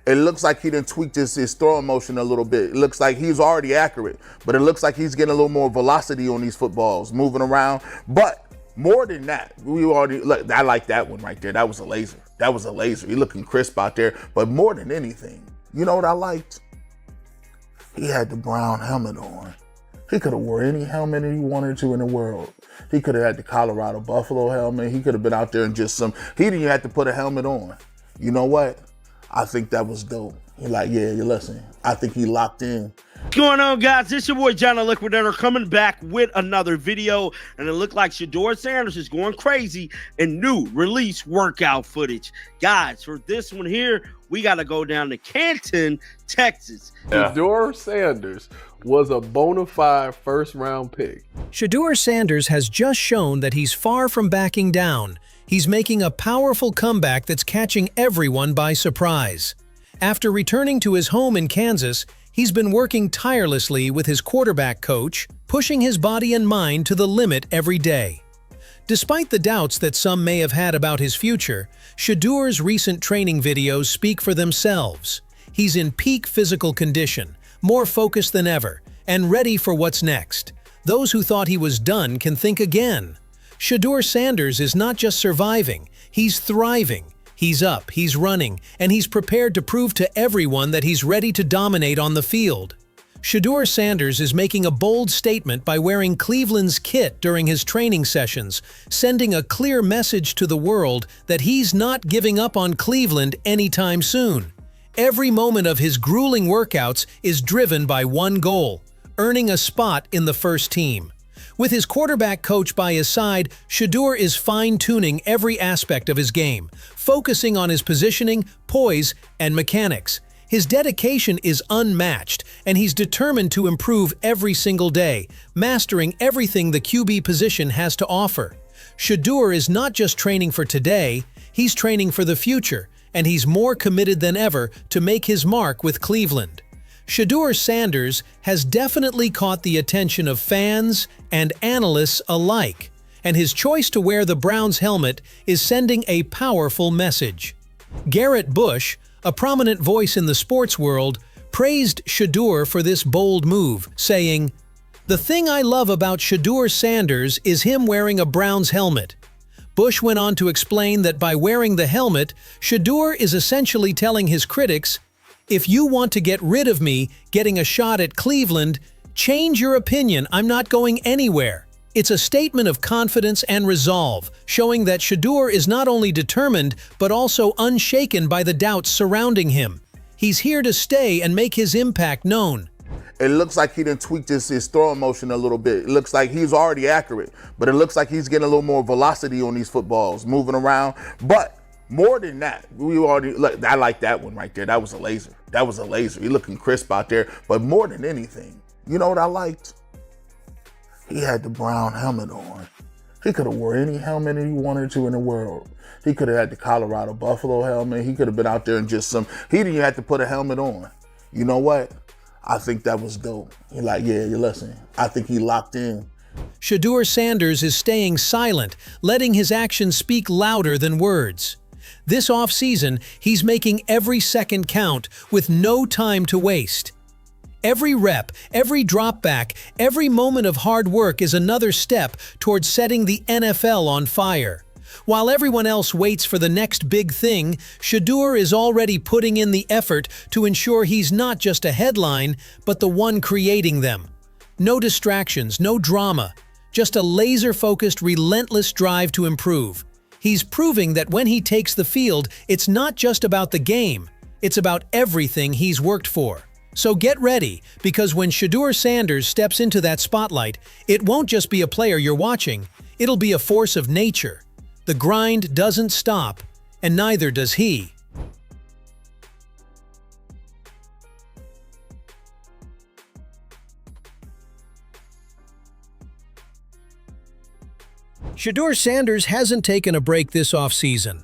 It looks like he done tweaked his throwing motion a little bit. It looks like he's already accurate, but it looks like he's getting a little more velocity on these footballs, moving around. But more than that, we already look. I like that one right there. That was a laser. That was a laser. He looking crisp out there. But more than anything, you know what I liked? He had the brown helmet on. He could have wore any helmet he wanted to in the world. He could have had the Colorado Buffalo helmet. He could have been out there in just some. He didn't even have to put a helmet on. You know what? I think that was dope. He like, yeah, you listen. I think he locked in. What's going on, guys? It's your boy John the Liquidator coming back with another video, and it looked like Shedeur Sanders is going crazy in new release workout footage. Guys, for this one here, we got to go down to Canton, Texas. Shedeur Sanders was a bona fide first-round pick. Shedeur Sanders has just shown that he's far from backing down. He's making a powerful comeback that's catching everyone by surprise. After returning to his home in Kansas, he's been working tirelessly with his quarterback coach, pushing his body and mind to the limit every day. Despite the doubts that some may have had about his future, Shedeur's recent training videos speak for themselves. He's in peak physical condition, more focused than ever, and ready for what's next. Those who thought he was done can think again. Shedeur Sanders is not just surviving, he's thriving. He's up, he's running, and he's prepared to prove to everyone that he's ready to dominate on the field. Shedeur Sanders is making a bold statement by wearing Cleveland's kit during his training sessions, sending a clear message to the world that he's not giving up on Cleveland anytime soon. Every moment of his grueling workouts is driven by one goal: earning a spot in the first team. With his quarterback coach by his side, Shedeur is fine-tuning every aspect of his game, focusing on his positioning, poise, and mechanics. His dedication is unmatched, and he's determined to improve every single day, mastering everything the QB position has to offer. Shedeur is not just training for today, he's training for the future, and he's more committed than ever to make his mark with Cleveland. Shedeur Sanders has definitely caught the attention of fans and analysts alike, and his choice to wear the Browns helmet is sending a powerful message. Garrett, a prominent voice in the sports world, praised Shedeur for this bold move, saying, "The thing I love about Shedeur Sanders is him wearing a Browns helmet." Bush went on to explain that by wearing the helmet, Shedeur is essentially telling his critics, "If you want to get rid of me getting a shot at Cleveland, change your opinion, I'm not going anywhere." It's a statement of confidence and resolve, showing that Shedeur is not only determined, but also unshaken by the doubts surrounding him. He's here to stay and make his impact known. It looks like he done tweaked his throwing motion a little bit. It looks like he's already accurate, but it looks like he's getting a little more velocity on these footballs, moving around. But more than that, we already look. I like that one right there. That was a laser. That was a laser. He looking crisp out there. But more than anything, you know what I liked? He had the brown helmet on. He could have wore any helmet he wanted to in the world. He could have had the Colorado Buffalo helmet. He could have been out there in just some. He didn't even have to put a helmet on. You know what? I think that was dope. He like, yeah, you listen. I think he locked in. Shedeur Sanders is staying silent, letting his actions speak louder than words. This offseason, he's making every second count with no time to waste. Every rep, every drop back, every moment of hard work is another step towards setting the NFL on fire. While everyone else waits for the next big thing, Shedeur is already putting in the effort to ensure he's not just a headline, but the one creating them. No distractions, no drama, just a laser-focused, relentless drive to improve. He's proving that when he takes the field, it's not just about the game, it's about everything he's worked for. So get ready, because when Shedeur Sanders steps into that spotlight, it won't just be a player you're watching, it'll be a force of nature. The grind doesn't stop, and neither does he. Shedeur Sanders hasn't taken a break this offseason.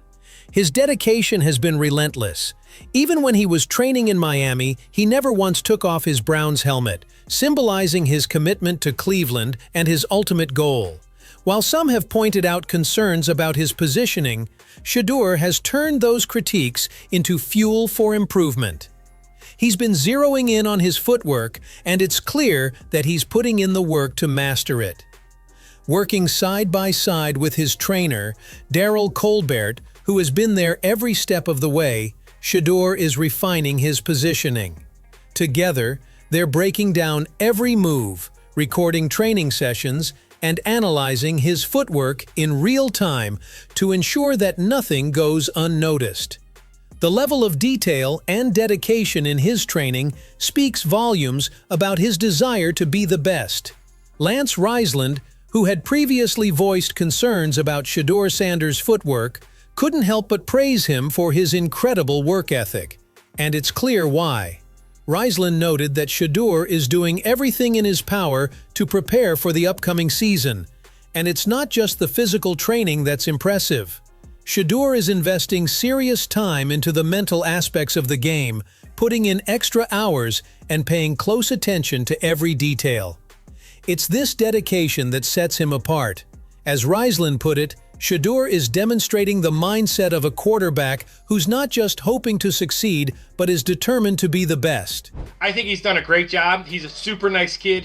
His dedication has been relentless. Even when he was training in Miami, he never once took off his Browns helmet, symbolizing his commitment to Cleveland and his ultimate goal. While some have pointed out concerns about his positioning, Shedeur has turned those critiques into fuel for improvement. He's been zeroing in on his footwork, and it's clear that he's putting in the work to master it. Working side by side with his trainer, Daryl Colbert, who has been there every step of the way, Shedeur is refining his positioning. Together, they're breaking down every move, recording training sessions, and analyzing his footwork in real time to ensure that nothing goes unnoticed. The level of detail and dedication in his training speaks volumes about his desire to be the best. Lance Riesland, who had previously voiced concerns about Shedeur Sanders' footwork, couldn't help but praise him for his incredible work ethic. And it's clear why. Riesland noted that Shedeur is doing everything in his power to prepare for the upcoming season. And it's not just the physical training that's impressive. Shedeur is investing serious time into the mental aspects of the game, putting in extra hours and paying close attention to every detail. It's this dedication that sets him apart. As Riesland put it, Shedeur is demonstrating the mindset of a quarterback who's not just hoping to succeed, but is determined to be the best. I think he's done a great job. He's a super nice kid.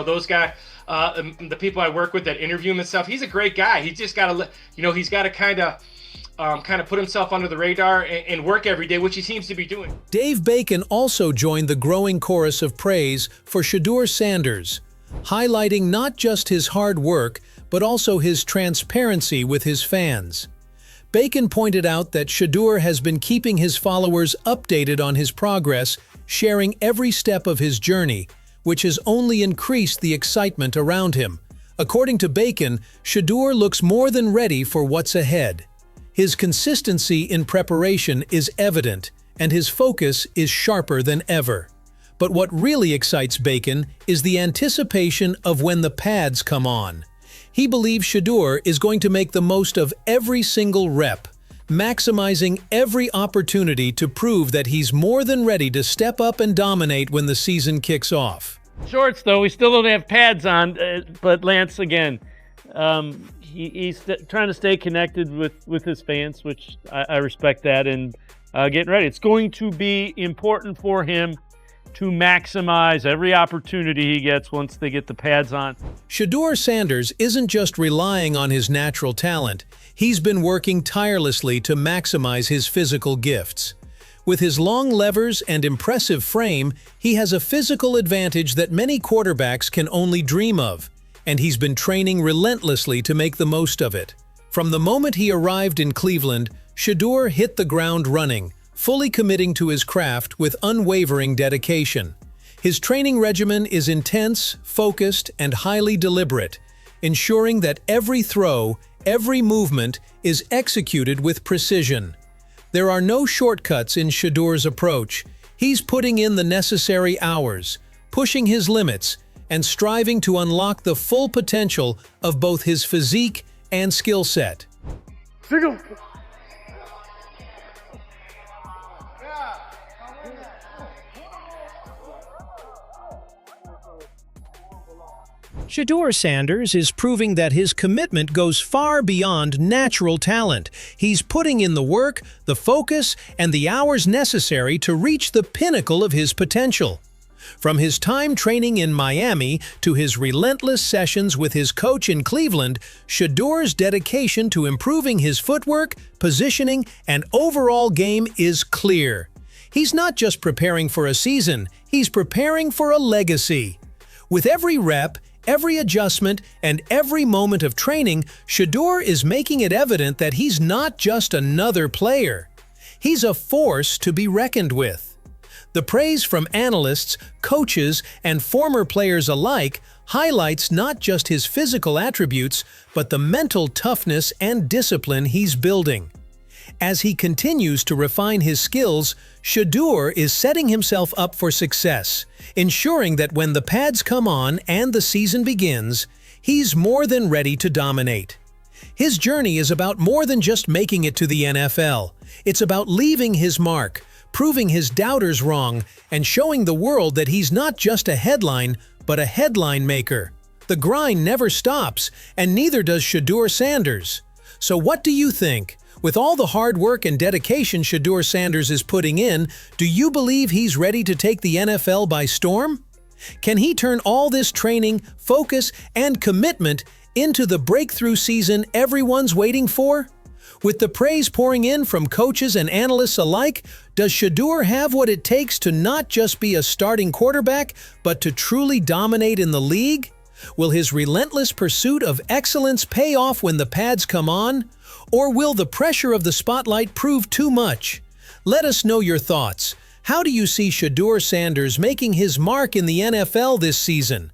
Those guys, the people I work with that interview him and stuff, he's a great guy. He's just got to, he's got to kind of put himself under the radar and work every day, which he seems to be doing. Dave Bacon also joined the growing chorus of praise for Shedeur Sanders, highlighting not just his hard work, but also his transparency with his fans. Bacon pointed out that Shedeur has been keeping his followers updated on his progress, sharing every step of his journey, which has only increased the excitement around him. According to Bacon, Shedeur looks more than ready for what's ahead. His consistency in preparation is evident, and his focus is sharper than ever. But what really excites Bacon is the anticipation of when the pads come on. He believes Shedeur is going to make the most of every single rep, maximizing every opportunity to prove that he's more than ready to step up and dominate when the season kicks off. Shorts, though, we still don't have pads on, but Lance, again, he's trying to stay connected with his fans, which I respect that, and getting ready. It's going to be important for him to maximize every opportunity he gets once they get the pads on. Shedeur Sanders isn't just relying on his natural talent. He's been working tirelessly to maximize his physical gifts. With his long levers and impressive frame, he has a physical advantage that many quarterbacks can only dream of, and he's been training relentlessly to make the most of it. From the moment he arrived in Cleveland, Shedeur hit the ground running, fully committing to his craft with unwavering dedication. His training regimen is intense, focused, and highly deliberate, ensuring that every throw, every movement is executed with precision. There are no shortcuts in Shedeur's approach. He's putting in the necessary hours, pushing his limits, and striving to unlock the full potential of both his physique and skill set. Shedeur Sanders is proving that his commitment goes far beyond natural talent. He's putting in the work, the focus, and the hours necessary to reach the pinnacle of his potential. From his time training in Miami to his relentless sessions with his coach in Cleveland, Shedeur's dedication to improving his footwork, positioning, and overall game is clear. He's not just preparing for a season, he's preparing for a legacy. With every rep, every adjustment, and every moment of training, Shedeur is making it evident that he's not just another player. He's a force to be reckoned with. The praise from analysts, coaches, and former players alike highlights not just his physical attributes, but the mental toughness and discipline he's building. As he continues to refine his skills, Shedeur is setting himself up for success, ensuring that when the pads come on and the season begins, he's more than ready to dominate. His journey is about more than just making it to the NFL. It's about leaving his mark, proving his doubters wrong, and showing the world that he's not just a headline, but a headline maker. The grind never stops, and neither does Shedeur Sanders. So what do you think? With all the hard work and dedication Shedeur Sanders is putting in, do you believe he's ready to take the NFL by storm? Can he turn all this training, focus, and commitment into the breakthrough season everyone's waiting for? With the praise pouring in from coaches and analysts alike, does Shedeur have what it takes to not just be a starting quarterback, but to truly dominate in the league? Will his relentless pursuit of excellence pay off when the pads come on? Or will the pressure of the spotlight prove too much? Let us know your thoughts. How do you see Shedeur Sanders making his mark in the NFL this season?